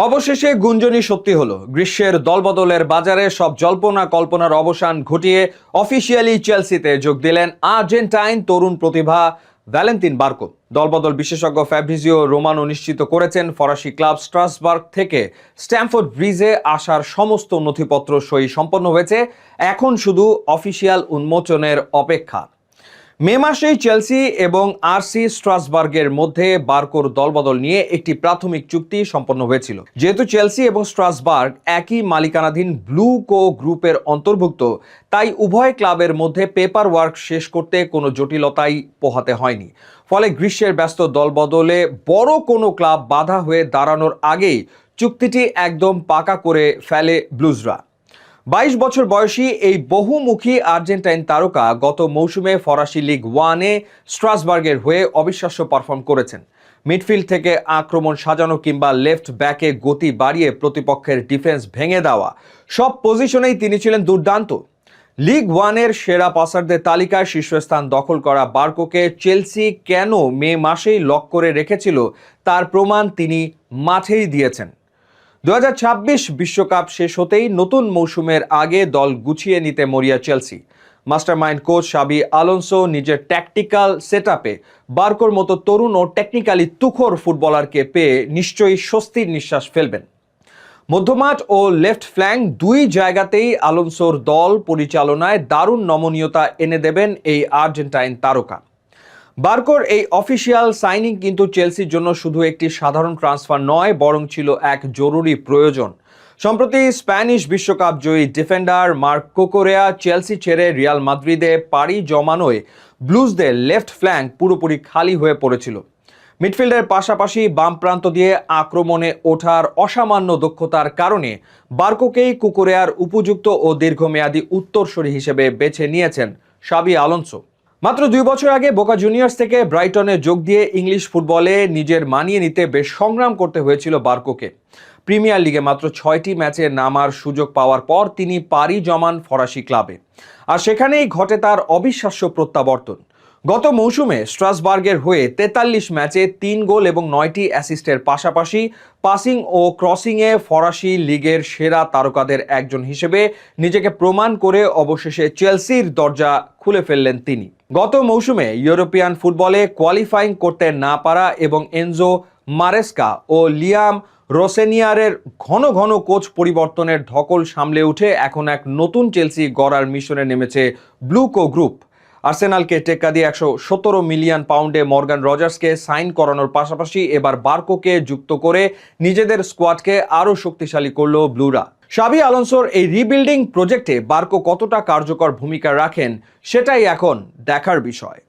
অবশেষে গুঞ্জনই সত্যি হলো। গ্রীষ্মের দলবদলের বাজারে সব জল্পনা কল্পনার অবসান ঘটিয়ে অফিসিয়ালি চেলসিতে যোগ দিলেন আর্জেন্টাইন তরুণ প্রতিভা ভ্যালেন্তিন বার্কো। দলবদল বিশেষজ্ঞ ফ্যাব্রিজিও রোমানো নিশ্চিত করেছেন ফরাসি ক্লাব স্ট্রাসবার্গ থেকে স্ট্যামফোর্ড ব্রিজে আসার সমস্ত নথিপত্র সই সম্পন্ন হয়েছে। এখন শুধু অফিসিয়াল উন্মোচনের অপেক্ষা। মে মাসেই চেলসি এবং আরসি স্ট্রাসবার্গের মধ্যে বার্কোর দলবদল নিয়ে একটি প্রাথমিক চুক্তি সম্পন্ন হয়েছিল। যেহেতু চেলসি এবং স্ট্রাসবার্গ একই মালিকানাধীন ব্লু কো গ্রুপের অন্তর্ভুক্ত, তাই উভয় ক্লাবের মধ্যে পেপার ওয়ার্ক শেষ করতে কোনো জটিলতাই পোহাতে হয়নি। ফলে গ্রীষ্মের ব্যস্ত দলবদলে বড় কোনো ক্লাব বাধা হয়ে দাঁড়ানোর আগেই চুক্তিটি একদম পাকা করে ফেলে ব্লুজরা। ২২ বছর বয়সী এই বহুমুখী আর্জেন্টাইন তারকা গত মৌসুমে ফরাসি লিগ ওয়ানে স্ট্রাসবার্গের হয়ে অবিশ্বাস্য পারফর্ম করেছেন। মিডফিল্ড থেকে আক্রমণ সাজানো কিংবা লেফট ব্যাকে গতি বাড়িয়ে প্রতিপক্ষের ডিফেন্স ভেঙে দেওয়া, সব পজিশনেই তিনি ছিলেন দুর্দান্ত। লিগ ওয়ানের সেরা পাসারদের তালিকায় শীর্ষস্থান দখল করা বার্কোকে চেলসি কেন মে মাসেই লক করে রেখেছিল তার প্রমাণ তিনি মাঠেই দিয়েছেন। ২০২৬ বিশ্বকাপ শেষ হতেই নতুন মৌসুমের আগে দল গুছিয়ে নিতে মরিয়া চেলসি। মাস্টারমাইন্ড কোচ শাবি আলোনসো নিজের ট্যাকটিক্যাল সেটআপে বার্কোর মতো তরুণ ও টেকনিক্যালি তুখোড় ফুটবলারকে পেয়ে নিশ্চয়ই স্বস্তির নিঃশ্বাস ফেলবেন। মধ্যমাঠ ও লেফট ফ্ল্যাঙ্ক দুই জায়গাতেই আলোনসোর দল পরিচালনায় দারুণ নমনীয়তা এনে দেবেন এই আর্জেন্টাইন তারকা। বার্কোর এই অফিসিয়াল সাইনিং কিন্তু চেলসির জন্য শুধু একটি সাধারণ ট্রান্সফার নয়, বরং ছিল এক জরুরি প্রয়োজন। সম্প্রতি স্প্যানিশ বিশ্বকাপ জয়ী ডিফেন্ডার মার্ক কুকুরেয়া চেলসি ছেড়ে রিয়াল মাদ্রিদে পাড়ি জমানোয় ব্লুজদের লেফট ফ্ল্যাঙ্ক পুরোপুরি খালি হয়ে পড়েছিল। মিডফিল্ডের পাশাপাশি বাম প্রান্ত দিয়ে আক্রমণে ওঠার অসামান্য দক্ষতার কারণে বার্কোকেই কুকুরেয়ার উপযুক্ত ও দীর্ঘমেয়াদী উত্তরসূরি হিসেবে বেছে নিয়েছেন শাবি আলোনসো। মাত্র ২ বছর আগে বোকা জুনিয়র্স থেকে ব্রাইটনে যোগ দিয়ে ইংলিশ ফুটবলে নিজের মানিয়ে নিতে বেশ সংগ্রাম করতে হয়েছিল বার্কোকে। প্রিমিয়ার লিগে মাত্র ৬টি ম্যাচে নামার সুযোগ পাওয়ার পর তিনি পাড়ি জমান ফরাসি ক্লাবে, আর সেখানেই ঘটে তার অবিশ্বাস্য প্রত্যাবর্তন। গত মৌসুমে স্ট্রাসবার্গের হয়ে ৪৩ ম্যাচে ৩ গোল এবং ৯টি অ্যাসিস্টের পাশাপাশি পাসিং ও ক্রসিংয়ে ফরাসি লিগের সেরা তারকাদের একজন হিসেবে নিজেকে প্রমাণ করে অবশেষে চেলসির দরজা খুলে ফেললেন তিনি। গত মৌসুমে ইউরোপিয়ান ফুটবলে কোয়ালিফাইং করতে না পারা এবং এনজো মারেস্কা ও লিয়াম রোসেনিয়ারের ঘন ঘন কোচ পরিবর্তনের ধকল সামলে উঠে এখন এক নতুন চেলসি গড়ার মিশনে নেমেছে ব্লু কো গ্রুপ। আর্সেনালকে টেক্কা দিয়ে ১১৭ মিলিয়ন পাউন্ডে মর্গান রজার্সকে সাইন করানোর পাশাপাশি এবার বার্কোকে যুক্ত করে নিজেদের স্কোয়াডকে আরও শক্তিশালী করল ব্লুরা। শাবি আলোনসোর এই রিবিল্ডিং প্রজেক্টে বার্কো কতটা কার্যকর ভূমিকা রাখেন সেটাই এখন দেখার বিষয়।